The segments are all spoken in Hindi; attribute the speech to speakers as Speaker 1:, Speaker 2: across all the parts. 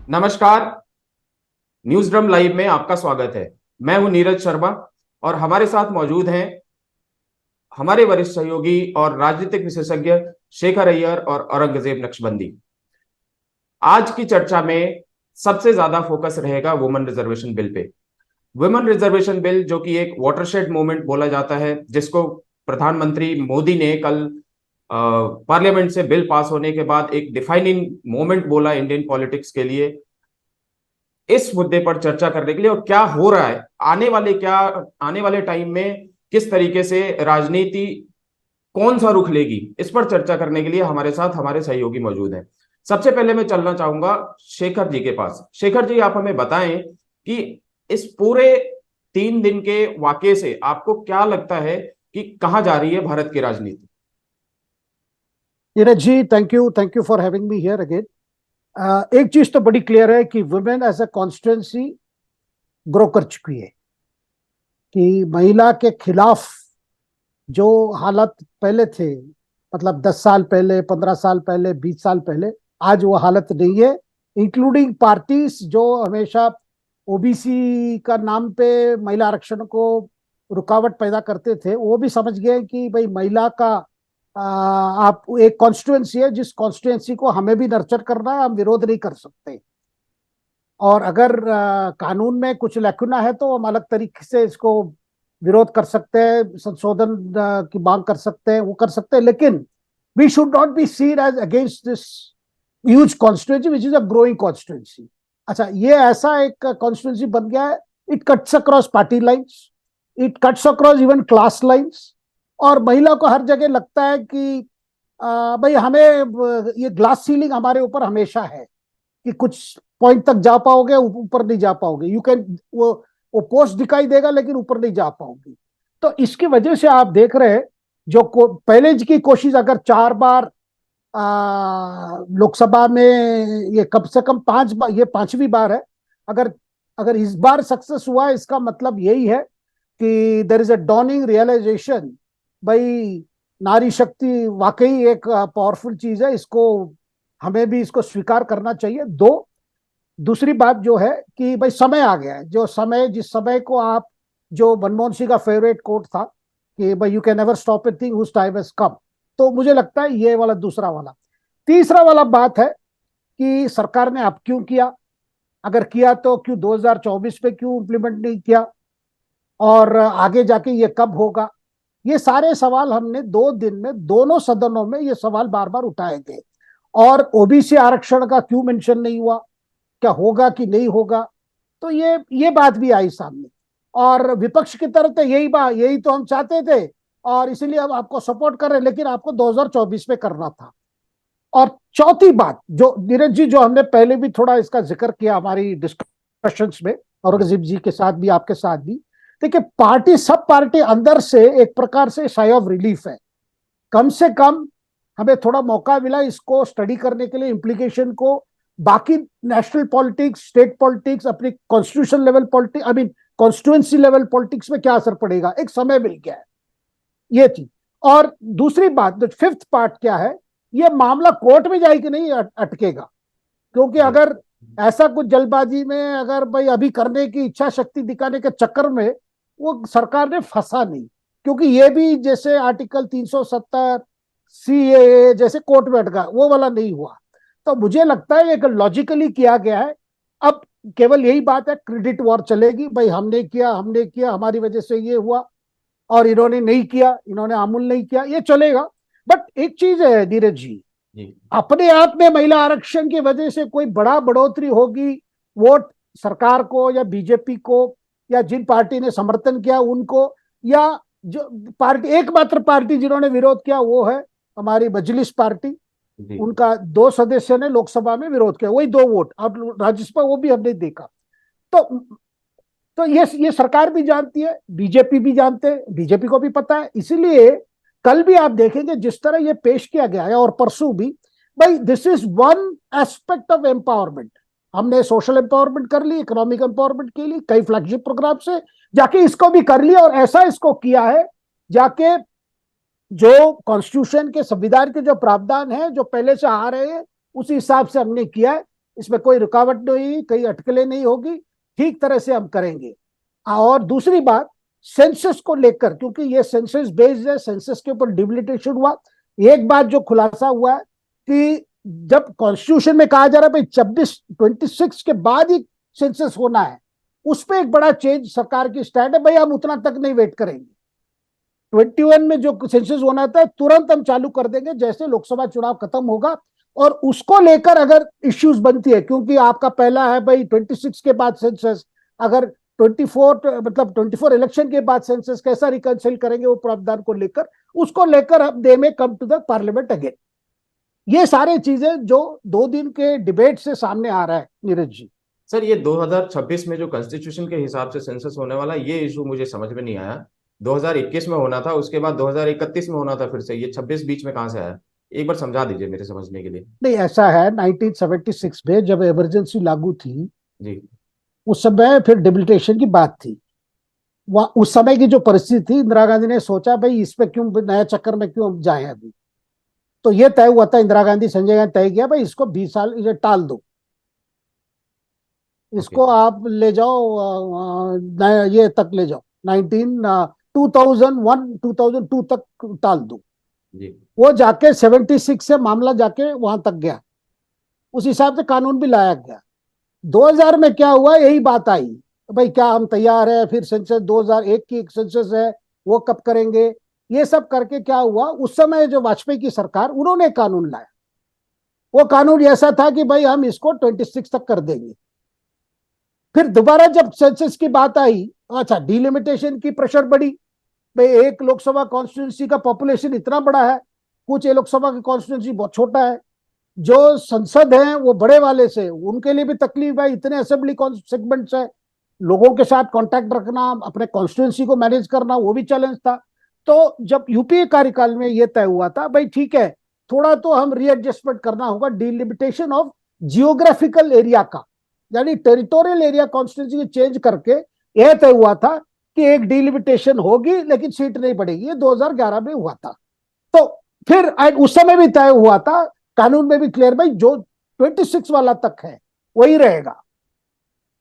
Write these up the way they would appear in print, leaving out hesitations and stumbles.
Speaker 1: नमस्कार। न्यूज ड्रम लाइव में आपका स्वागत है। मैं हूं नीरज शर्मा और हमारे साथ मौजूद हैं हमारे वरिष्ठ सहयोगी और राजनीतिक विशेषज्ञ शेखर अय्यर और औरंगजेब नक्शबंदी। आज की चर्चा में सबसे ज्यादा फोकस रहेगा women reservation bill pay. Women reservation bill जो कि एक वाटरशेड मूवमेंट बोला जाता है, जिसको प्रधानमंत्री मोदी ने कल पार्लियामेंट से बिल पास होने के बाद एक डिफाइनिंग मोमेंट बोला इंडियन पॉलिटिक्स के लिए। इस मुद्दे पर चर्चा करने के लिए और क्या हो रहा है आने वाले टाइम में किस तरीके से राजनीति कौन सा रुख लेगी, इस पर चर्चा करने के लिए हमारे साथ हमारे सहयोगी मौजूद हैं। सबसे पहले मैं चलना चाहूंगा शेखर जी के पास। शेखर जी, आप हमें बताएं कि इस पूरे 3 दिन के वाकये से आपको क्या लगता है कि कहां जा रही है भारत की राजनीति।
Speaker 2: Neeraj ji, thank you for having me here again. एक चीज तो बड़ी क्लियर है कि women as a constituency grow कर चुकी है, कि महिला के खिलाफ जो हालत पहले थे, मतलब 10 साल पहले, 15 साल पहले, 20 साल पहले, आज वो हालत नहीं है। इंक्लूडिंग पार्टीज जो हमेशा ओबीसी का नाम पे महिला आरक्षण को रुकावट पैदा करते थे, वो भी समझ गए कि भाई महिला का आप एक कॉन्स्टिट्यूएंसी है, जिस कॉन्स्टिट्यूएंसी को हमें भी नर्चर करना है, हम विरोध नहीं कर सकते। और अगर कानून में कुछ लैकुना है तो हम अलग तरीके से इसको विरोध कर सकते हैं, संशोधन की मांग कर सकते हैं, वो कर सकते हैं। लेकिन we should not be seen as against this huge constituency which is a growing constituency. अच्छा, ये ऐसा एक कॉन्स्टिट्यूंसी बन गया है, it cuts across party lines, it cuts across even class lines. और महिला को हर जगह लगता है कि भाई हमें ये ग्लास सीलिंग हमारे ऊपर हमेशा है कि कुछ पॉइंट तक जा पाओगे, ऊपर नहीं जा पाओगे। यू कैन वो पोस्ट दिखाई देगा लेकिन ऊपर नहीं जा पाओगे। तो इसकी वजह से आप देख रहे हैं, जो पहले की कोशिश अगर 4 बार लोकसभा में, ये कम से कम 5 बार, ये 5वीं बार है। अगर अगर इस बार सक्सेस हुआ, इसका मतलब यही है कि there is a dawning realization, भाई नारी शक्ति वाकई एक पावरफुल चीज है, इसको हमें भी इसको स्वीकार करना चाहिए। दूसरी बात जो है कि भाई समय आ गया है, जो समय, जिस समय को आप, जो मनमोहन सिंह का फेवरेट कोट था कि भाई you can never stop a thing whose time has come. तो मुझे लगता है ये वाला दूसरा वाला। तीसरा वाला बात है कि सरकार ने अब क्यों किया, अगर किया तो क्यों 2024 पे क्यों इम्प्लीमेंट नहीं किया, और आगे जाके ये कब होगा। ये सारे सवाल हमने 2 दिन में दोनों सदनों में ये सवाल बार बार उठाए गए। और ओबीसी आरक्षण का क्यों मेंशन नहीं हुआ, क्या होगा कि नहीं होगा, तो ये बात भी आई सामने। और विपक्ष की तरफ से यही तो हम चाहते थे और इसीलिए हम आपको सपोर्ट कर रहे हैं, लेकिन आपको 2024 में करना था। और चौथी बात जो नीरज जी, जो हमने पहले भी थोड़ा इसका जिक्र किया हमारी डिस्कशंस में, औरंगजेब जी के साथ भी, आपके साथ भी, देखिए पार्टी, सब पार्टी अंदर से एक प्रकार से साई ऑफ रिलीफ है। कम से कम हमें थोड़ा मौका मिला इसको स्टडी करने के लिए, इम्प्लीकेशन को। बाकी नेशनल पॉलिटिक्स, स्टेट पॉलिटिक्स, अपनी constitution level politics, I mean constituency level politics में क्या असर पड़ेगा, एक समय मिल गया है, ये थी। और दूसरी बात, फिफ्थ पार्ट क्या है, ये मामला कोर्ट में जाए कि नहीं अटकेगा। क्योंकि अगर ऐसा कुछ जल्दबाजी में, अगर भाई अभी करने की इच्छा शक्ति दिखाने के चक्कर में वो सरकार ने फंसा नहीं, क्योंकि ये भी जैसे आर्टिकल 370 सीएए जैसे कोर्ट में अटका, वो वाला नहीं हुआ। तो मुझे लगता है एक लॉजिकली किया गया है। अब केवल यही बात है, क्रेडिट वॉर चलेगी, भाई हमने किया, हमारी वजह से ये हुआ, और इन्होंने नहीं किया, इन्होंने अमूल नहीं किया, ये चलेगा। बट एक चीज है नीरज जी, अपने आप में महिला आरक्षण की वजह से कोई बड़ा बढ़ोतरी होगी वोट सरकार को या बीजेपी को, या जिन पार्टी ने समर्थन किया उनको, या जो पार्टी, एकमात्र पार्टी जिन्होंने विरोध किया वो है हमारी मजलिस पार्टी, उनका 2 सदस्य ने लोकसभा में विरोध किया, वही 2 वोट, और राज्यसभा वो भी हमने देखा। तो ये सरकार भी जानती है, बीजेपी भी जानते हैं, बीजेपी को भी पता है। इसीलिए कल भी आप देखेंगे जिस तरह ये पेश किया गया है, और परसों भी, भाई this is one aspect of empowerment. हमने सोशल एम्पावरमेंट कर ली, इकोनॉमिक एम्पावरमेंट के लिए कई फ्लैगशिप प्रोग्राम से जाके इसको भी कर लिया, और ऐसा इसको किया है जाके जो कॉन्स्टिट्यूशन के, संविधान के जो प्रावधान है जो पहले से आ रहे हैं, उसी हिसाब से हमने किया है। इसमें कोई रुकावट नहीं, कहीं अटकलें नहीं होगी, ठीक तरह से हम करेंगे। और दूसरी बात, सेंसस को लेकर, क्योंकि ये सेंसस बेस्ड है, सेंसस के ऊपर डिलिमिटेशन हुआ। एक बात जो खुलासा हुआ है कि जब कॉन्स्टिट्यूशन में कहा जा रहा है भाई 26 के बाद ही सेंसस होना है, उस पर एक बड़ा चेंज सरकार की स्टैंड है, भाई हम उतना तक नहीं वेट करेंगे। 21 में जो सेंसस होना था तुरंत हम चालू कर देंगे जैसे लोकसभा चुनाव खत्म होगा। और उसको लेकर अगर इश्यूज बनती है, क्योंकि आपका पहला है भाई 26 के बाद सेंसस, अगर 24 मतलब 24 इलेक्शन के बाद सेंसस कैसा रिकंसिल करेंगे वो प्रावधान को लेकर, उसको लेकर हम they may come to the parliament again. ये सारी चीजें जो 2 दिन के डिबेट से सामने आ रहा है नीरज जी।
Speaker 1: सर, ये 2026 में जो कॉन्स्टिट्यूशन के हिसाब से सेंसस होने वाला, ये इशू मुझे समझ में नहीं आया। 2021 में होना था, उसके बाद 2031 में होना था, फिर से ये 26 बीच में कहाँ से आया? एक बार समझा दीजिए मेरे समझने के लिए।
Speaker 2: नहीं, ऐसा है 1976 में जब इमरजेंसी लागू थी,
Speaker 1: जी।
Speaker 2: उस समय फिर डिबिलिटेशन की बात थी। वह उस समय की जो परिस्थिति थी, इंदिरा गांधी ने सोचा भाई इस पे क्यों नया चक्कर में क्यों जाए अभी। तो ये तय हुआ था, इंदिरा गांधी संजय गांधी तय किया भाई इसको 20 साल इसे टाल दो,
Speaker 1: ओके।
Speaker 2: इसको आप ले जाओ ये तक ले जाओ, 2002 तक टाल दो।
Speaker 1: जी।
Speaker 2: वो जाके 76 से मामला जाके वहां तक गया, उस हिसाब से कानून भी लाया गया। 2000 में क्या हुआ, यही बात आई, भाई क्या हम तैयार है, फिर सेंसस 2001 की एक सेंसस है वो कब करेंगे, ये सब करके क्या हुआ, उस समय जो वाजपेयी की सरकार उन्होंने कानून लाया। वो कानून ऐसा था कि भाई हम इसको 26 तक कर देंगे। फिर दोबारा जब सेंसस की बात आई, अच्छा डिलिमिटेशन की प्रेशर बढ़ी, भाई एक लोकसभा कॉन्स्टिट्यूंसी का पॉपुलेशन इतना बड़ा है, कुछ ये लोकसभा की कॉन्स्टिट्यूंसी बहुत छोटा है, जो संसद है वो बड़े वाले से उनके लिए भी तकलीफ है, इतने असेंबली सेगमेंट्स है, लोगों के साथ कांटेक्ट रखना, अपने कॉन्स्टिट्यूंसी को मैनेज करना, वो भी चैलेंज था। तो जब यूपीए कार्यकाल में ये तय हुआ था भाई ठीक है, थोड़ा तो हम रीएडजस्टमेंट करना होगा, डिलिमिटेशन ऑफ जियोग्राफिकल एरिया का, यानी टेरिटोरियल एरिया कॉन्स्टिट्यूंसी चेंज करके यह तय हुआ था कि एक डिलिमिटेशन होगी लेकिन सीट नहीं बढ़ेगी। ये 2011 में हुआ था। तो फिर उस समय भी तय हुआ था, कानून में भी क्लियर भाई जो 26 वाला तक है वही रहेगा।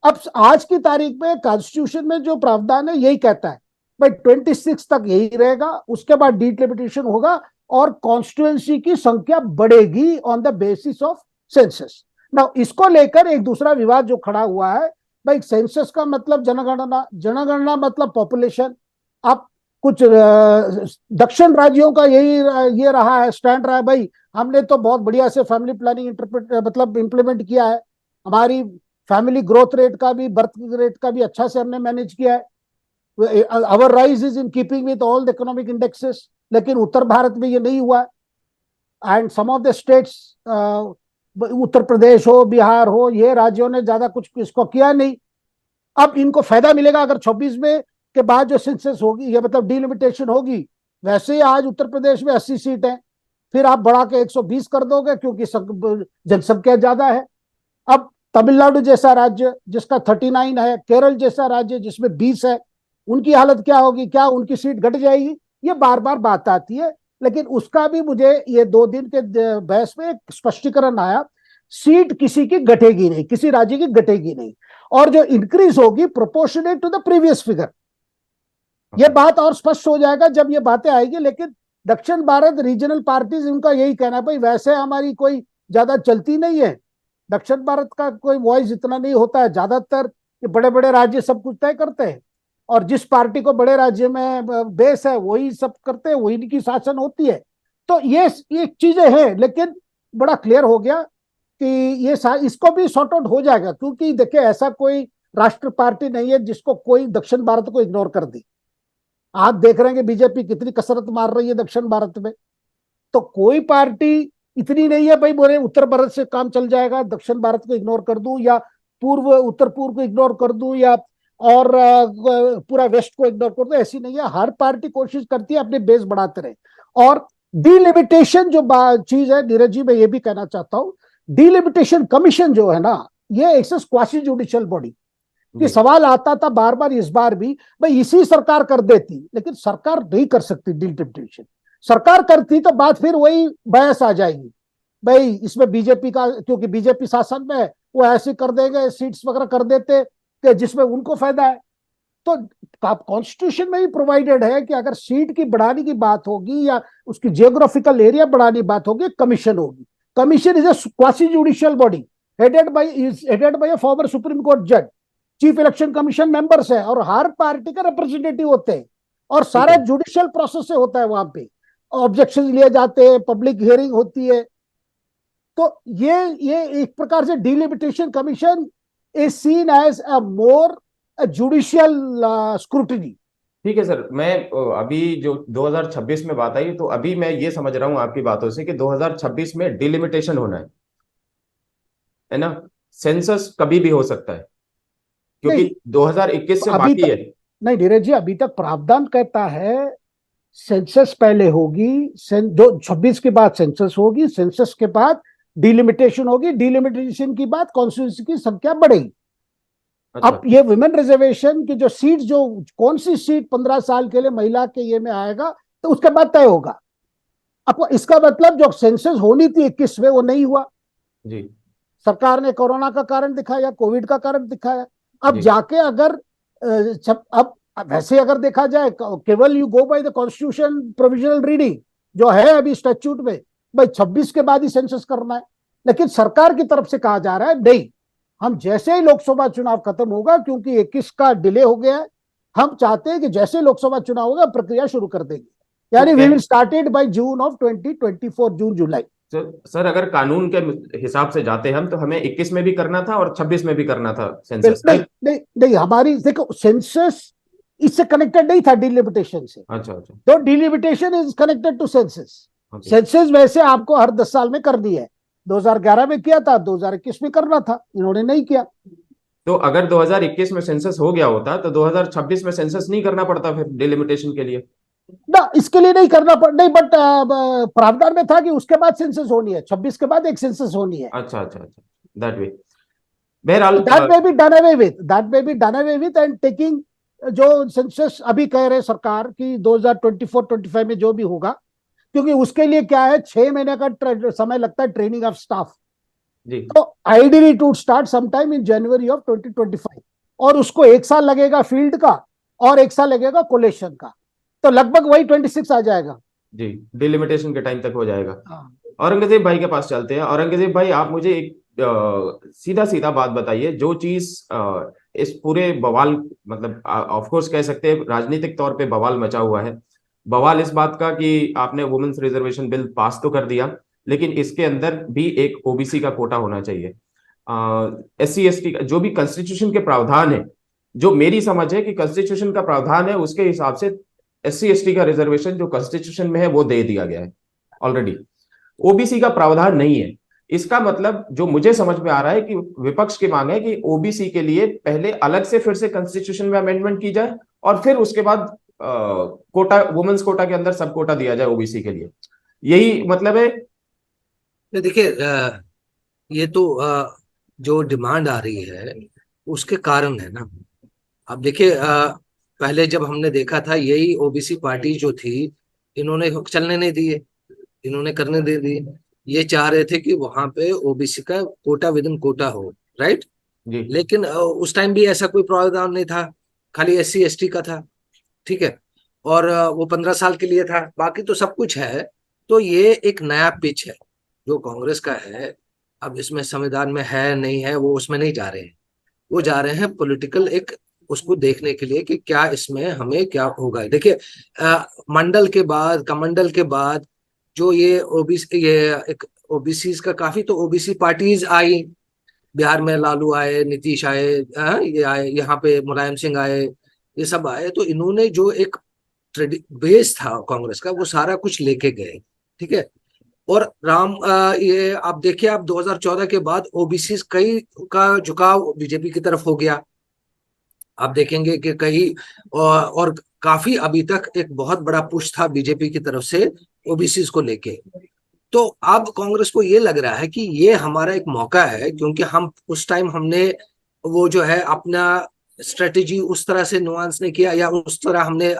Speaker 2: अब आज की तारीख में कॉन्स्टिट्यूशन में जो प्रावधान है यही कहता है भाई 26 तक यही रहेगा, उसके बाद डिलिमिटेशन होगा और कॉन्स्टिट्यूएंसी की संख्या बढ़ेगी on the basis of census. ना इसको लेकर एक दूसरा विवाद जो खड़ा हुआ है, भाई सेंसस का मतलब जनगणना, जनगणना मतलब पॉपुलेशन। अब कुछ दक्षिण राज्यों का यही ये रहा है, स्टैंड रहा है भाई हमने तो बहुत बढ़िया से फैमिली प्लानिंग मतलब इंप्लीमेंट किया है, हमारी फैमिली ग्रोथ रेट का भी, बर्थ रेट का भी अच्छा से हमने मैनेज किया है, our rise is in keeping with all the economic indexes. लेकिन उत्तर भारत में ये नहीं हुआ, and some of the states, Uttar Pradesh हो, बिहार हो, ये राज्यों ने ज्यादा कुछ इसको किया नहीं। अब इनको फायदा मिलेगा अगर 26 में के बाद जो सेंसस होगी, ये मतलब डिलिमिटेशन होगी। वैसे ही आज उत्तर प्रदेश में 80 सीट है, फिर आप बढ़ा के 120 कर दोगे क्योंकि जनसंख्या ज्यादा है। अब तमिलनाडु जैसा राज्य जिसका 39 है, केरल जैसा राज्य जिसमें 20 है, उनकी हालत क्या होगी, क्या उनकी सीट घट जाएगी? ये बार बार बात आती है, लेकिन उसका भी मुझे ये 2 दिन के बहस में एक स्पष्टीकरण आया, सीट किसी की घटेगी नहीं, किसी राज्य की घटेगी नहीं, और जो इंक्रीज होगी proportionate to the previous figure. ये बात और स्पष्ट हो जाएगा जब ये बातें आएगी। लेकिन दक्षिण भारत रीजनल पार्टीज, उनका यही कहना है भाई वैसे हमारी कोई ज्यादा चलती नहीं है, दक्षिण भारत का कोई वॉइस इतना नहीं होता है, ज्यादातर ये बड़े बड़े राज्य सब कुछ तय करते हैं, और जिस पार्टी को बड़े राज्य में बेस है वही सब करते हैं, वही की शासन होती है। तो ये चीजें हैं, लेकिन बड़ा क्लियर हो गया कि ये इसको भी सॉर्ट आउट हो जाएगा, क्योंकि देखिए ऐसा कोई राष्ट्र पार्टी नहीं है जिसको कोई दक्षिण भारत को इग्नोर कर दी। आप देख रहे हैं कि बीजेपी कितनी कसरत मार रही है दक्षिण भारत में, तो कोई पार्टी इतनी नहीं है भाई बोले उत्तर भारत से काम चल जाएगा, दक्षिण भारत को इग्नोर कर दूं, या उत्तर पूर्व को इग्नोर कर दूं, या और पूरा वेस्ट को इग्नोर कर दूं, ऐसी नहीं है। हर पार्टी कोशिश करती है अपने बेस बढ़ाते रहे। और डिलिमिटेशन जो चीज है नीरज जी, मैं ये भी कहना चाहता हूं, डिलिमिटेशन कमीशन जो है ना, ये एक क्वासी जुडिशियल बॉडी कि सवाल आता था बार बार, इस बार भी भाई इसी सरकार कर देती, लेकिन सरकार नहीं कर सकती डिलिमिटेशन। सरकार करती तो बात फिर वही बहस आ जाएगी, भाई इसमें बीजेपी का, क्योंकि बीजेपी शासन में है वो ऐसे कर देंगे, सीट्स वगैरह कर देते कि जिसमें उनको फायदा है। तो कॉन्स्टिट्यूशन में भी प्रोवाइडेड है कि अगर सीट की बढ़ाने की बात होगी या उसकी जियोग्राफिकल एरिया बढ़ाने की बात होगी, कमीशन होगी। Commission is a quasi judicial body headed by a former supreme court जज। चीफ इलेक्शन कमीशन मेंबर्स है और हर पार्टी का रिप्रेजेंटेटिव होते हैं, और
Speaker 1: ठीक
Speaker 2: सारा
Speaker 1: है।
Speaker 2: जुडिशियल प्रोसेस से होता है वहां पे। ऑब्जेक्शन लिए जाते हैं, पब्लिक हियरिंग होती है। तो ये एक प्रकार से delimitation commission is seen as a more judicial scrutiny.
Speaker 1: ठीक है सर, मैं अभी जो 2026 में बात आई, तो अभी मैं ये समझ रहा हूँ आपकी बातों से कि 2026 में डिलिमिटेशन होना है ना? सेंसस कभी भी हो सकता है, क्योंकि
Speaker 2: नहीं,
Speaker 1: 2021 से
Speaker 2: अभी
Speaker 1: बाकी
Speaker 2: तक
Speaker 1: है।
Speaker 2: नहीं धीरज जी, अभी तक प्रावधान कहता है सेंसस पहले होगी, जो 26 के बाद सेंसस होगी, सेंसस के बाद डिलिमिटेशन होगी, डिलिमिटेशन की बाद कॉन्स्टिट्यूंसी की संख्या बढ़ेगी।
Speaker 1: अच्छा।
Speaker 2: अब ये वुमेन रिजर्वेशन की जो सीट, जो कौन सी सीट 15 साल के लिए महिला के ये में आएगा, तो उसके बाद तय होगा। अब इसका मतलब जो सेंसस होनी थी 21 में, वो नहीं हुआ।
Speaker 1: जी।
Speaker 2: सरकार ने कोरोना का कारण दिखाया, कोविड का कारण दिखाया। अब
Speaker 1: जी।
Speaker 2: जाके अगर अब वैसे अगर देखा जाए, केवल you go by the constitution provisional reading जो है अभी स्टैट्यूट में, भाई 26 के बाद ही सेंसस करना है। लेकिन सरकार की तरफ से कहा जा रहा है नहीं, हम जैसे ही लोकसभा चुनाव खत्म होगा, क्योंकि 21 का डिले हो गया है, हम चाहते हैं कि जैसे लोकसभा चुनाव होगा प्रक्रिया शुरू कर देंगे।
Speaker 1: तो
Speaker 2: यानी we will started by June of 2024, June July.
Speaker 1: Sir, अगर कानून के हिसाब से जाते हम, तो हमें 21 में भी करना था और 26 में भी करना था सेंसस,
Speaker 2: नहीं
Speaker 1: राइट?
Speaker 2: नहीं नहीं, हमारी देखो सेंसस इससे कनेक्टेड नहीं था डिलिमिटेशन से।
Speaker 1: अच्छा अच्छा।
Speaker 2: तो delimitation is connected to census.
Speaker 1: Okay.
Speaker 2: Census वैसे आपको हर 10 साल में करनी है। 2011 में किया था, 2021 में करना था, इन्होंने नहीं किया।
Speaker 1: तो अगर 2021 में सेंसस हो गया होता, तो 2026 में सेंसस नहीं करना पड़ता फिर डिलिमिटेशन के लिए?
Speaker 2: ना, इसके लिए नहीं करना पड़ नहीं, बट प्रावधान में था कि उसके बाद सेंसस होनी है, 26 के बाद एक सेंसस होनी है।
Speaker 1: अच्छा अच्छा अच्छा, दैट वे। बहरहाल
Speaker 2: that may be done away with, that may be done away with and taking जो सेंसस अभी कह रहे सरकार की 2024-25 में जो भी होगा, क्योंकि उसके लिए क्या है, 6 महीने का समय लगता है ट्रेनिंग ऑफ स्टाफ।
Speaker 1: जी।
Speaker 2: तो ideally to start sometime in January of 2025, और उसको 1 साल लगेगा फील्ड का और 1 साल लगेगा कोलेशन का, तो लगभग वही 26 आ जाएगा।
Speaker 1: जी, डिलिमिटेशन के टाइम तक हो जाएगा।
Speaker 2: हाँ।
Speaker 1: औरंगजेब भाई के पास चलते हैं। औरंगजेब भाई, आप मुझे एक सीधा सीधा बात बताइए, जो चीज इस पूरे बवाल, मतलब ऑफ कोर्स कह सकते हैं राजनीतिक तौर पे बवाल मचा हुआ है। बवाल इस बात का कि आपने वुमेन्स रिजर्वेशन बिल पास तो कर दिया, लेकिन इसके अंदर भी एक ओबीसी का कोटा होना चाहिए। SC ST जो भी कॉन्स्टिट्यूशन के प्रावधान है, जो मेरी समझ है कि कॉन्स्टिट्यूशन का प्रावधान है, उसके हिसाब से SC ST का रिजर्वेशन जो कॉन्स्टिट्यूशन में है वो दे दिया गया है ऑलरेडी। ओबीसी का प्रावधान नहीं है। इसका मतलब जो मुझे समझ में आ रहा है कि विपक्ष की मांग है कि ओबीसी के लिए पहले अलग से फिर से कॉन्स्टिट्यूशन में अमेंडमेंट की जाए, और फिर उसके बाद कोटा, वुमेन्स कोटा के अंदर सब कोटा दिया जाए ओबीसी के लिए। यही मतलब है?
Speaker 3: देखिए, ये तो जो डिमांड आ रही है उसके कारण है ना। अब देखिए, पहले जब हमने देखा था यही ओबीसी पार्टी जो थी, इन्होंने चलने नहीं दिए, इन्होंने करने दे दिए। ये चाह रहे थे कि वहां पे ओबीसी का कोटा विद इन कोटा हो, राइट।
Speaker 1: जी।
Speaker 3: लेकिन उस टाइम भी ऐसा कोई प्रावधान नहीं था, खाली SC ST का था, ठीक है। और वो 15 साल के लिए था, बाकी तो सब कुछ है। तो ये एक नया पिच है जो कांग्रेस का है। अब इसमें संविधान में है नहीं है, वो उसमें नहीं जा रहे हैं। वो जा रहे हैं पॉलिटिकल एक उसको देखने के लिए कि क्या इसमें हमें क्या होगा। देखिए, मंडल के बाद, कमंडल के बाद जो ये ओबीसी, ये एक ओबीसी का काफी, तो ओबीसी पार्टीज आई। बिहार में लालू आए, नीतीश आए, ये आए, यहाँ पे मुलायम सिंह आए, ये सब आए। तो इन्होंने जो एक बेस था कांग्रेस का, वो सारा कुछ लेके गए, ठीक है। और ये आप देखिए, आप 2014 के बाद ओबीसी कई का झुकाव बीजेपी की तरफ हो गया। आप देखेंगे कि कई और काफी अभी तक एक बहुत बड़ा पुश था बीजेपी की तरफ से ओबीसी को लेके। तो अब कांग्रेस को ये लग रहा है कि ये हमारा एक मौका है, क्योंकि हम उस टाइम हमने वो जो है अपना स्ट्रेटेजी उस तरह से नुआंस नहीं किया, या उस तरह हमने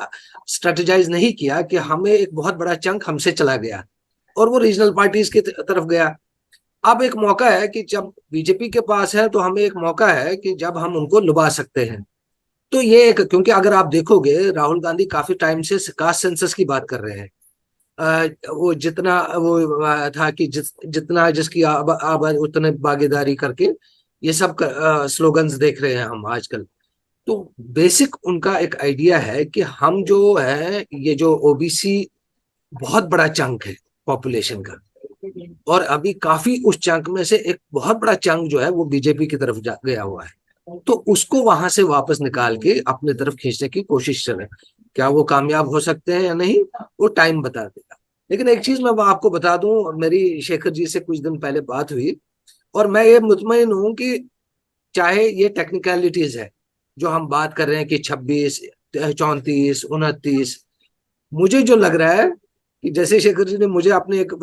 Speaker 3: स्ट्रेटेजाइज नहीं किया कि हमें एक बहुत बड़ा चंक हमसे चला गया और वो रीजनल पार्टीज की तरफ गया। अब एक मौका है कि जब बीजेपी के पास है तो हमें एक मौका है कि जब हम उनको लुभा सकते हैं। तो ये एक, क्योंकि अगर आप देखोगे राहुल गांधी काफी टाइम से कास्ट सेंसस की बात कर रहे हैं। वो जितना वो था कि जितना जिसकी आबादी उतने भागीदारी करके ये सब स्लोगन्स देख रहे हैं हम आजकल। तो बेसिक उनका एक आइडिया है कि हम जो है, ये जो ओबीसी बहुत बड़ा चंक है पॉपुलेशन का, और अभी काफी उस चंक में से एक बहुत बड़ा चंक जो है वो बीजेपी की तरफ गया हुआ है। तो उसको वहां से वापस निकाल के अपने तरफ खींचने की कोशिश कर रहे हैं। क्या वो कामयाब हो सकते हैं या नहीं, वो टाइम बता देगा। लेकिन एक चीज मैं आपको बता दूं, मेरी शेखर जी से कुछ दिन पहले बात हुई, और मैं ये मुतमईन हूं कि चाहे ये टेक्निकलिटीज है जो हम बात कर रहे हैं कि 26, 34, 29, मुझे जो लग रहा है कि जैसे शेखर जी ने मुझे अपने एक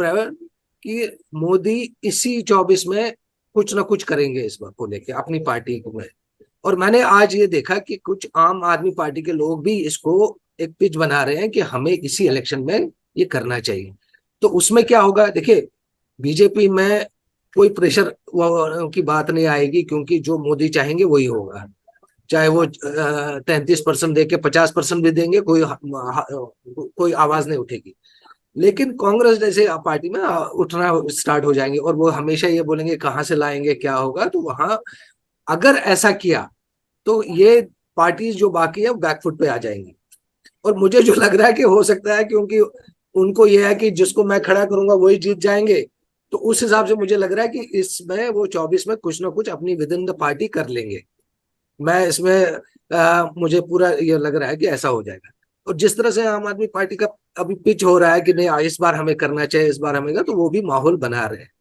Speaker 3: कि मोदी इसी 24 में कुछ ना कुछ करेंगे इस बात को लेके अपनी पार्टी को में। और मैंने आज ये देखा कि कुछ आम आदमी पार्टी के लोग भी इसको एक पिच बना रहे हैं कि हमें इसी इलेक्शन में ये करना चाहिए। तो उसमें क्या होगा, देखिए बीजेपी में कोई प्रेशर की बात नहीं आएगी, क्योंकि जो मोदी चाहेंगे वही होगा। चाहे वो 33% दे के 50% भी देंगे, कोई आवाज नहीं उठेगी। लेकिन कांग्रेस जैसे पार्टी में उठना स्टार्ट हो जाएंगे, और वो हमेशा ये बोलेंगे कहाँ से लाएंगे, क्या होगा। तो वहां अगर ऐसा किया तो ये पार्टीज जो बाकी है वो बैकफुट पे आ जाएंगी। और मुझे जो लग रहा है कि हो सकता है, क्योंकि उनको ये है कि जिसको मैं खड़ा करूंगा वही जीत जाएंगे, तो उस हिसाब से मुझे लग रहा है कि इसमें वो 24 में कुछ ना कुछ अपनी विद इन द पार्टी कर लेंगे। मैं इसमें मुझे पूरा ये लग रहा है कि ऐसा हो जाएगा। और जिस तरह से आम आदमी पार्टी का अभी पिच हो रहा है कि नहीं इस बार हमें करना चाहिए, इस बार हमें तो वो भी माहौल बना रहे हैं।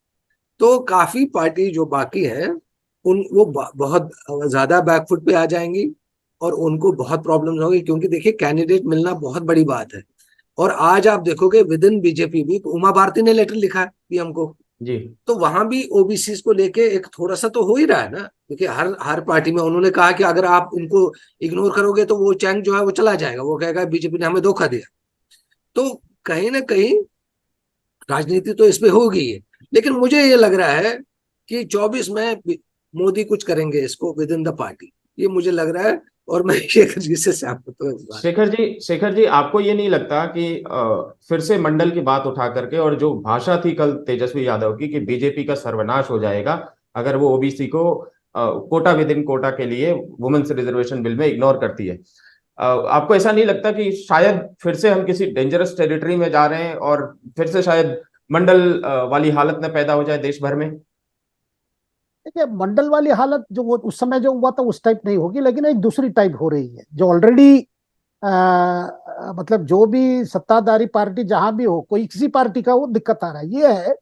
Speaker 3: तो काफी पार्टी जो बाकी है उन वो बहुत ज्यादा बैकफुट पे आ जाएंगी, और उनको बहुत प्रॉब्लम होगी, क्योंकि देखिए कैंडिडेट मिलना बहुत बड़ी बात है। और आज आप देखोगे विद इन बीजेपी भी उमा भारती ने लेटर लिखा है पीएम को।
Speaker 1: जी।
Speaker 3: तो वहां भी ओबीसी को लेके एक थोड़ा सा तो हो ही रहा है ना, क्योंकि हर हर पार्टी में उन्होंने कहा कि अगर आप इनको इग्नोर करोगे तो वो चैंग जो है वो चला जाएगा, वो कहेगा बीजेपी ने हमें धोखा दिया। तो कहीं ना कहीं राजनीति तो इसमें हो गई है। लेकिन मुझे ये लग रहा है कि 24 में मोदी कुछ करेंगे इसको विद इन द पार्टी, ये मुझे लग रहा है। और मैं शेखर जी से सहमत हूँ इस बात।
Speaker 1: शेखर जी आपको ये नहीं लगता कि फिर से मंडल की बात उठा करके, और जो भाषा थी कल तेजस्वी यादव की कि बीजेपी का सर्वनाश हो जाएगा अगर वो ओबीसी को कोटा विद इन कोटा के लिए वुमेन्स रिजर्वेशन बिल में इग्नोर करती है, आपको ऐसा नहीं लगता कि शायद फिर से हम किसी डेंजरस टेरिटरी में जा रहे हैं और फिर से शायद मंडल वाली हालत न पैदा हो जाए देश भर में?
Speaker 2: देखिए, मंडल वाली हालत जो वो उस समय जो हुआ था उस टाइप नहीं होगी, लेकिन एक दूसरी टाइप हो रही है जो ऑलरेडी मतलब जो भी सत्ताधारी पार्टी जहां भी हो, कोई किसी पार्टी का वो दिक्कत आ रहा है ये है।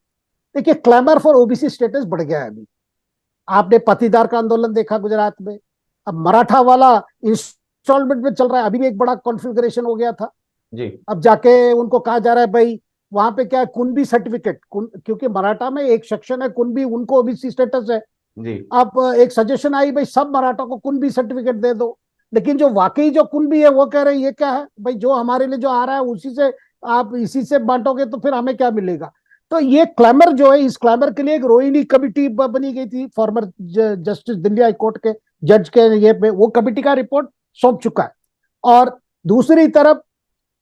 Speaker 2: देखिए, क्लैमर फॉर ओबीसी स्टेटस बढ़ गया है अभी। आपने पाटीदार का आंदोलन देखा गुजरात में, अब मराठा वाला इंस्टॉलमेंट में चल रहा है, अभी भी एक बड़ा कॉन्फ़िगरेशन हो गया था।
Speaker 1: जी।
Speaker 2: अब जाके उनको कहा जा रहा है भाई वहां पे क्या है, कुनबी सर्टिफिकेट, क्योंकि मराठा में एक सेक्शन है कुनबी, उनको ओबीसी स्टेटस है।
Speaker 1: जी।
Speaker 2: अब एक सजेशन आई भाई सब मराठा को कुनबी सर्टिफिकेट दे दो। लेकिन जो वाकई जो कुनबी है वो कह रहे हैं ये क्या है भाई, जो हमारे लिए जो आ रहा है उसी से आप इसी से बांटोगे तो फिर हमें क्या मिलेगा। तो ये क्लैमर जो है, इस क्लैमर के लिए एक रोहिणी कमिटी बनी गई थी, former justice Delhi high court के जज के ये पे वो कमिटी का रिपोर्ट सौंप चुका है। और दूसरी तरफ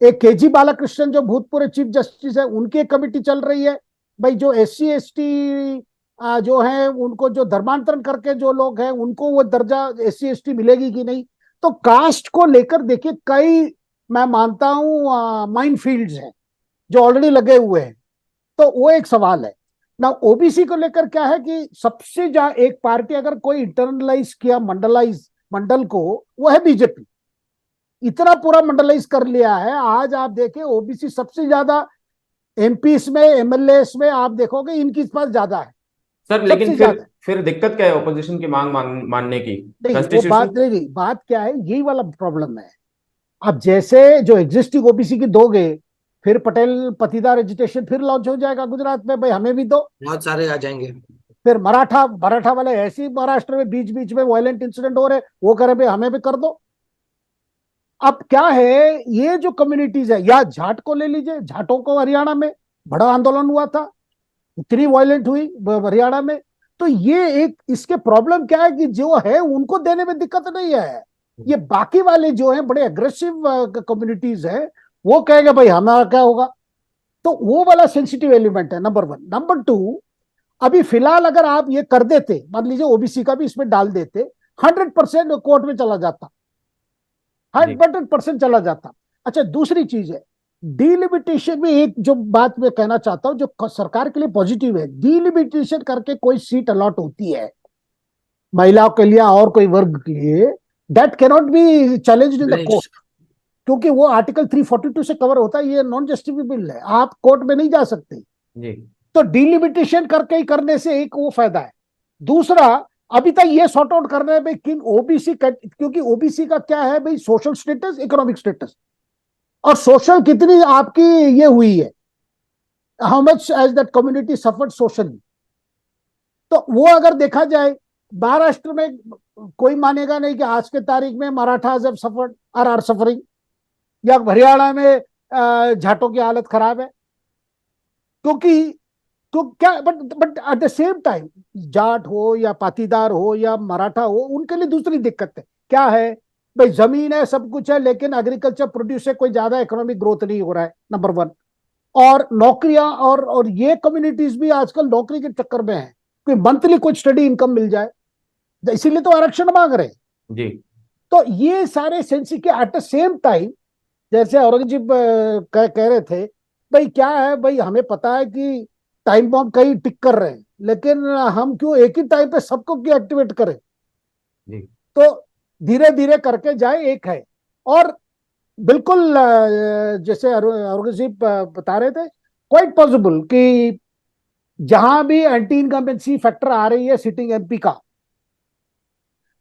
Speaker 2: एक केजी बालाकृष्णन जो भूतपूर्व चीफ जस्टिस है, उनकी एक कमिटी चल रही है भाई जो SC ST जो है उनको जो धर्मांतरण करके जो लोग हैं उनको वो दर्जा SC ST मिलेगी कि नहीं। तो कास्ट को लेकर देखिए कई, मैं मानता हूं माइन फील्ड्स हैं जो ऑलरेडी लगे हुए हैं। तो वो एक सवाल है ना। ओबीसी को लेकर क्या है कि सबसे ज्यादा एक पार्टी अगर कोई इंटरनलाइज किया मंडल को, वो है बीजेपी। इतना पूरा मंडलाइज कर लिया है। आज आप देखें ओबीसी सबसे ज्यादा MPs में MLAs में आप देखोगे इनकी पास ज्यादा है,
Speaker 1: सर लेकिन
Speaker 2: सबसे ज्यादा।
Speaker 1: फिर दिक्कत क्या है ऑपोजिशन की मानने की?
Speaker 2: नहीं वो बात
Speaker 1: कॉन्स्टिट्यूशन।
Speaker 2: नहीं, बात क्या है, यही वाला प्रॉब्लम है। अब जैसे जो एग्जिस्टिंग ओबीसी की दोगे, फिर पटेल पटीदार एजुटेशन फिर लॉन्च हो जाएगा गुजरात में, भाई हमें भी दो।
Speaker 3: बहुत सारे आ जाएंगे।
Speaker 2: फिर मराठा वाले ऐसे ही महाराष्ट्र में बीच बीच में वायलेंट इंसिडेंट हो रहे, वो करे भाई हमें भी कर दो। अब क्या है, ये जो कम्युनिटीज है, या जाट को ले लीजिए, जाटों को हरियाणा में बड़ा आंदोलन हुआ था। इतनी वायलेंट हुई हरियाणा में। तो ये एक इसके प्रॉब्लम क्या है कि जो है उनको देने में दिक्कत नहीं है, ये बाकी वाले जो है बड़े अग्रेसिव कम्युनिटीज है, वो कहेंगे भाई हमारा क्या होगा। तो वो वाला सेंसिटिव एलिमेंट है, नंबर वन। नंबर टू, अभी फिलहाल अगर आप ये कर देते, मान लीजिए ओबीसी का भी इसमें डाल देते, 100% कोर्ट में चला जाता, 100% चला जाता। अच्छा, दूसरी चीज है डीलिमिटेशन में, एक जो बात मैं कहना चाहता हूं जो सरकार के लिए पॉजिटिव है, डीलिमिटेशन करके कोई सीट अलॉट होती है महिलाओं के लिए और कोई वर्ग के लिए, that cannot be challenged in the court, क्योंकि वो आर्टिकल 342 से कवर होता है, ये नॉन जस्टिफिकेबल है, आप कोर्ट में नहीं जा सकते
Speaker 1: जी।
Speaker 2: तो डिलिमिटेशन करके ही करने से एक वो फायदा है। दूसरा, अभी तक ये सॉर्ट आउट करना है भाई किन ओबीसी, क्योंकि ओबीसी का क्या है भाई, सोशल स्टेटस, इकोनॉमिक स्टेटस, और सोशल कितनी आपकी ये हुई है, how much as that community suffered socially. तो वो अगर देखा जाए, महाराष्ट्र में कोई मानेगा नहीं कि आज के तारीख में Marathas have suffered or suffering, या हरियाणा में जाटों की हालत खराब है, क्योंकि तो क्या, but at the same time Jat हो या पाटीदार हो या मराठा हो, उनके लिए दूसरी दिक्कत है, क्या है भाई, जमीन है, सब कुछ है, लेकिन एग्रीकल्चर प्रोड्यूस से कोई ज्यादा इकोनॉमिक ग्रोथ नहीं हो रहा है, नंबर वन। और नौकरियां, और ये कम्युनिटीज भी आजकल नौकरी के चक्कर में है, कोई मंथली कुछ स्टडी इनकम मिल जाए, इसीलिए तो आरक्षण मांग रहे हैं
Speaker 1: जी।
Speaker 2: तो ये सारे सेंसी के एट द सेम टाइम, जैसे औरंगजेब कह रहे थे, भाई क्या है भाई, हमें पता है कि टाइम बॉम्ब कई टिक कर रहे हैं, लेकिन हम क्यों एक ही टाइम पे सबको क्यों एक्टिवेट करें।
Speaker 1: जी।
Speaker 2: तो धीरे धीरे करके जाए, एक है। और बिल्कुल जैसे औरंगजेब बता रहे थे, क्वाइट पॉसिबल कि जहां भी एंटी इनकम्बेंसी फैक्टर आ रही है सिटिंग एमपी का,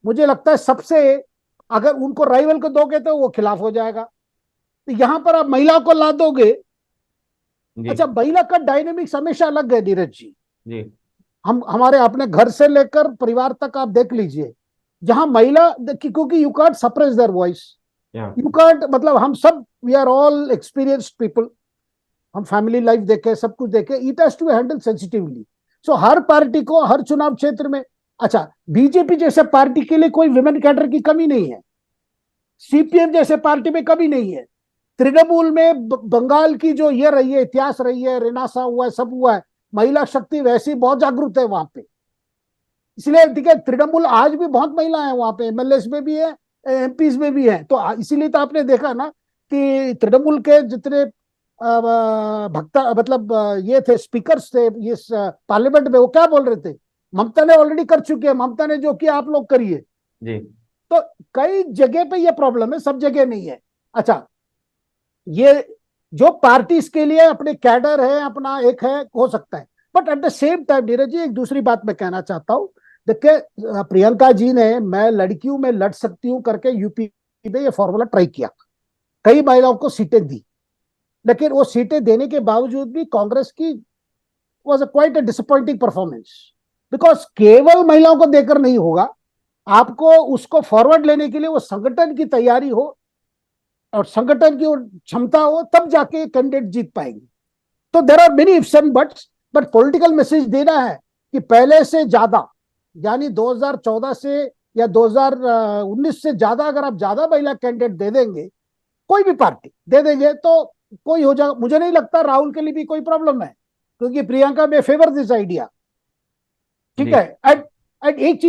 Speaker 2: मुझे लगता है सबसे, अगर उनको राइवल को दोगे तो वो खिलाफ हो जाएगा, तो यहां पर आप महिलाओं को ला दोगे।
Speaker 1: जी।
Speaker 2: अच्छा, महिला का डायनेमिक्स हमेशा अलग है नीरज जी,
Speaker 1: जी।
Speaker 2: हम हमारे अपने घर से लेकर परिवार तक आप देख लीजिए, जहां महिला, क्योंकि you can't suppress their voice,
Speaker 1: या
Speaker 2: यू कांट, मतलब हम सब we are all experienced people, हम फैमिली लाइफ देखे, सब कुछ देखे, it has to handle sensitively. So हर पार्टी को हर चुनाव क्षेत्र में, अच्छा बीजेपी जैसे पार्टी के लिए कोई विमेन कैडर की कमी नहीं है, सीपीएम जैसे पार्टी में कमी नहीं है, तृणमूल में बंगाल की जो ये रही है, इतिहास रही है, रेनासा हुआ है, सब हुआ है, महिला शक्ति वैसी बहुत जागरूक है वहां पे, इसलिए ठीक है, तृणमूल आज भी बहुत महिला है वहां पे, एमएलएस में भी है, एमपीज में भी है। तो इसीलिए तो आपने देखा ना कि तृणमूल के जितने भक्ता, मतलब ये थे, स्पीकर्स थे इस पार्लियामेंट में, वो क्या बोल रहे थे, ममता ने ऑलरेडी कर चुकी है, ममता ने जो किया आप लोग करिए।
Speaker 1: जी।
Speaker 2: तो कई जगह पे ये प्रॉब्लम है, सब जगह नहीं है। अच्छा, ये जो पार्टीज के लिए अपने कैडर है, अपना एक है, हो सकता है, but at the same time Neeraj ji, एक दूसरी बात मैं कहना चाहता हूं, देखिए प्रियंका जी ने मैं लड़कियों में लड़ सकती हूं करके यूपी में ये फॉर्मूला ट्राई किया, कई महिलाओं को सीटें दी, लेकिन वो सीटें देने के बावजूद भी कांग्रेस की was a quite a disappointing performance, because केवल महिलाओं को देकर नहीं होगा, आपको उसको फॉरवर्ड लेने के लिए वो संगठन की तैयारी हो और संगठन की क्षमता हो, तब जाके कैंडिडेट जीत पाएंगे। तो there are many ifs and buts, but political message देना है कि पहले से ज्यादा, यानी 2014 से या 2019 से ज्यादा, अगर आप ज्यादा महिला कैंडिडेट दे देंगे, कोई भी पार्टी दे देंगे, तो कोई हो जाएगा। मुझे नहीं लगता राहुल के लिए भी कोई प्रॉब्लम है, क्योंकि प्रियंका में फेवर दिस आइडिया, ठीक
Speaker 1: जी।
Speaker 2: है। एंड एक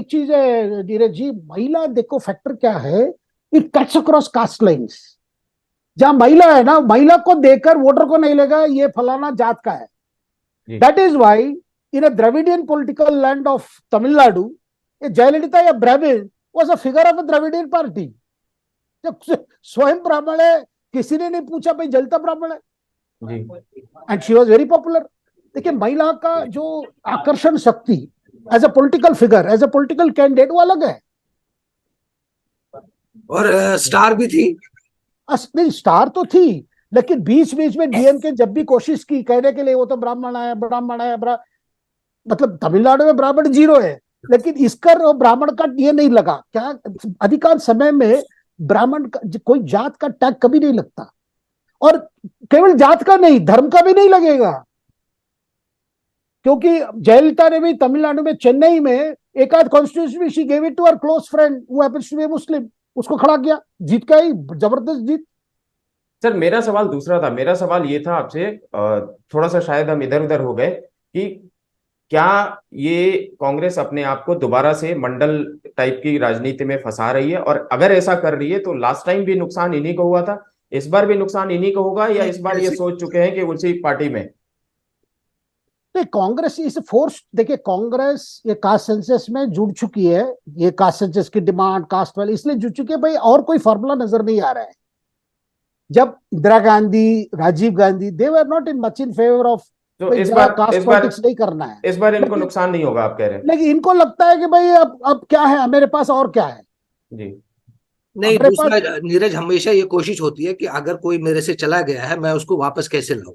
Speaker 2: चीज है धीरज जी, महिला देखो फैक्टर क्या है, it cuts across cast lines, जहां महिला है ना, महिला को देकर वोटर को नहीं लेगा ये फलाना जात का है।
Speaker 1: जी।
Speaker 2: That is why in a Dravidian political land of Tamil Nadu, Jayalalithaa या Brahmin was a figure of a Dravidian party, जब स्वयं ब्राह्मण है, किसी ने नहीं पूछा भाई जलता ब्राह्मण है,
Speaker 1: जी।
Speaker 2: And she was very popular. देखिए महिला का जो आकर्षण शक्ति as a political figure, as a political candidate, वो अलग है।
Speaker 3: और स्टार भी थी,
Speaker 2: नहीं स्टार तो थी, लेकिन बीच बीच में डीएमके जब भी कोशिश की कहने के लिए वो तो ब्राह्मण है, ब्राह्मण है, मतलब तमिलनाडु में ब्राह्मण जीरो है, लेकिन इसका ब्राह्मण का ये नहीं लगा क्या, अधिकांश समय में ब्राह्मण का कोई जात का टैग कभी नहीं लगता, और केवल जात का नहीं, धर्म का भी नहीं लगेगा। क्योंकि जयललिता ने भी तमिलनाडु में, चेन्नई में एक आध constituency she gave it to her close friend who happens to be Muslim, उसको खड़ा किया, जीत का ही जबरदस्त जीत।
Speaker 1: सर मेरा सवाल दूसरा था। मेरा सवाल ये था आपसे, थोड़ा सा शायद हम इधर उधर हो गए, कि क्या ये कांग्रेस अपने आप को दोबारा से मंडल टाइप की राजनीति में फंसा रही है? और अगर ऐसा कर रही है तो लास्ट टाइम भी नुकसान इन्हीं को हुआ था, इस बार भी नुकसान इन्हीं को होगा, या इस बार ये सोच चुके हैं कि उसी पार्टी में?
Speaker 2: नहीं, कांग्रेस इस फोर्स, देखिए कांग्रेस ये कास्ट सेंसस में जुड़ चुकी है, ये कास्ट सेंसस की डिमांड कास्ट वाली इसलिए जुड़ चुकी है भाई, और कोई फॉर्मूला नजर नहीं आ रहा है। जब Indira Gandhi, Rajiv Gandhi, they were not in much in favour of
Speaker 1: तो इस बार
Speaker 2: नहीं करना है,
Speaker 1: इस बार इनको नुकसान नहीं होगा आप कह रहे हैं?
Speaker 2: लेकिन इनको लगता है कि भाई अब क्या है मेरे पास, और क्या है
Speaker 1: जी।
Speaker 3: नहीं,
Speaker 2: हमारे
Speaker 3: दूसरा
Speaker 2: पास।
Speaker 3: नीरज, हमेशा ये कोशिश होती है कि अगर कोई मेरे से चला गया है मैं उसको वापस कैसे लाऊं।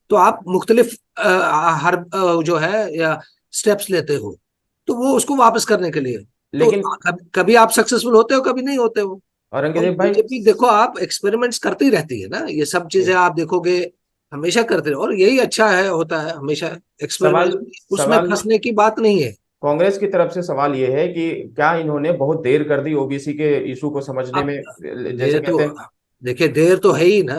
Speaker 3: तो आप मुख्तलिफ हर जो है या स्टेप्स लेते हो, तो वो उसको वापस करने के लिए।
Speaker 1: लेकिन
Speaker 3: तो कभी आप सक्सेसफुल होते हो, कभी नहीं होते हो।
Speaker 1: औरंगजेब भाई,
Speaker 3: बीजेपी देखो, आप एक्सपेरिमेंट्स करती रहती है ना, ये सब चीजें आप देखोगे हमेशा करते रहो, और यही अच्छा है, होता है हमेशा एक्सपेरिमेंट, उसमें
Speaker 1: सवाल
Speaker 3: फंसने की बात नहीं है।
Speaker 1: कांग्रेस की तरफ से सवाल ये है कि क्या इन्होंने बहुत देर कर दी ओबीसी के इशू को समझने
Speaker 3: अब
Speaker 1: में, जैसे
Speaker 3: देर तो,
Speaker 1: कहते हैं?
Speaker 3: देखिए देर तो है ही ना,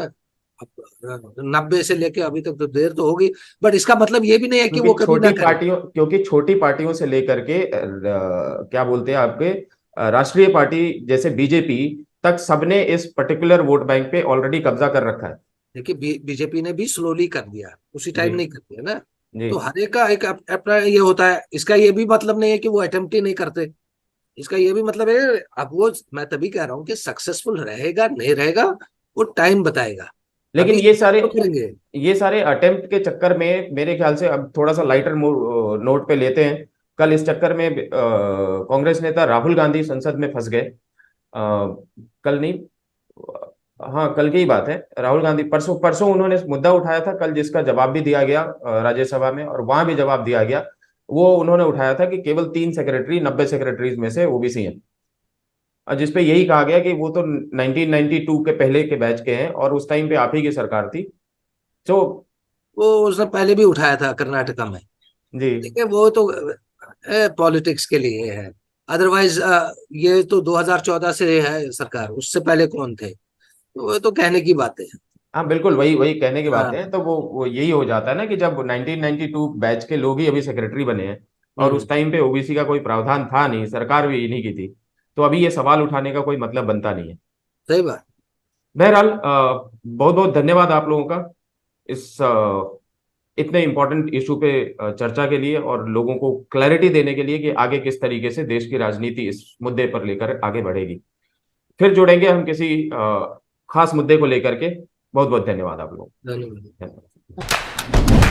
Speaker 3: अब 90 से लेके अभी तक तो देर तो होगी, बट इसका मतलब ये भी नहीं है कि वो कभी ना करें।
Speaker 1: क्योंकि छोटी पार्टियों से लेकर के क्या बोलते हैं आपके, राष्ट्रीय पार्टी जैसे बीजेपी तक, सबने इस पर्टिकुलर वोट बैंक पे ऑलरेडी कब्जा कर रखा है।
Speaker 3: देखिए बीजेपी ने भी स्लोली कर दिया, उसी टाइम
Speaker 1: जी
Speaker 3: नहीं कर दिया ना।
Speaker 1: जी।
Speaker 3: तो हर एक का एक अपना ये होता है, इसका ये भी मतलब नहीं है कि वो अटेम्प्ट ही नहीं करते, इसका ये भी मतलब है। अब वो, मैं तभी कह रहा हूँ कि सक्सेसफुल रहेगा नहीं रहेगा वो टाइम बताएगा।
Speaker 1: लेकिन
Speaker 3: अभी तो करेंगे।
Speaker 1: ये सारे अटेम्प्ट के चक्कर में मेरे ख्याल से, अब थोड़ा सा लाइटर नोट पे लेते हैं। कल इस चक्कर में कांग्रेस नेता राहुल गांधी संसद में फंस गए। कल नहीं, हाँ कल की ही बात है। राहुल गांधी परसों परसों उन्होंने मुद्दा उठाया था, कल जिसका जवाब भी दिया गया राज्यसभा में, और वहां भी जवाब दिया गया। वो उन्होंने उठाया था कि केवल 3 सेक्रेटरी 90 सेक्रेटरीज में से ओबीसी हैं, और जिसपे यही कहा गया कि वो तो 1992 के पहले के बैच के हैं, और उस टाइम पे आप ही की सरकार थी। तो
Speaker 3: वो उसने पहले भी उठाया था कर्नाटका में।
Speaker 1: जी।
Speaker 3: देखिए वो तो पॉलिटिक्स के लिए है, अदरवाइज ये तो 2014 से है सरकार, उससे पहले कौन थे, तो वो तो कहने की बातें हैं।
Speaker 1: हाँ बिल्कुल, वही वही कहने की बात है।
Speaker 3: हाँ।
Speaker 1: तो वो यही हो जाता है ना कि जब 1992 बैच के लोग ही अभी सेक्रेटरी बने हैं, और उस टाइम पे ओबीसी का कोई प्रावधान था नहीं, सरकार भी इन्हीं की थी, तो अभी ये सवाल उठाने का कोई मतलब बनता नहीं है।
Speaker 3: सही बात।
Speaker 1: बहरहाल बहुत बहुत धन्यवाद आप लोगों का इस इतने इंपॉर्टेंट इशू पे चर्चा के लिए, और लोगों को क्लैरिटी देने के लिए कि आगे किस तरीके से देश की राजनीति इस मुद्दे पर लेकर आगे बढ़ेगी। फिर जुड़ेंगे हम किसी खास मुद्दे को लेकर के। बहुत बहुत धन्यवाद आप लोगों को।
Speaker 3: धन्यवाद।
Speaker 1: धन्यवाद।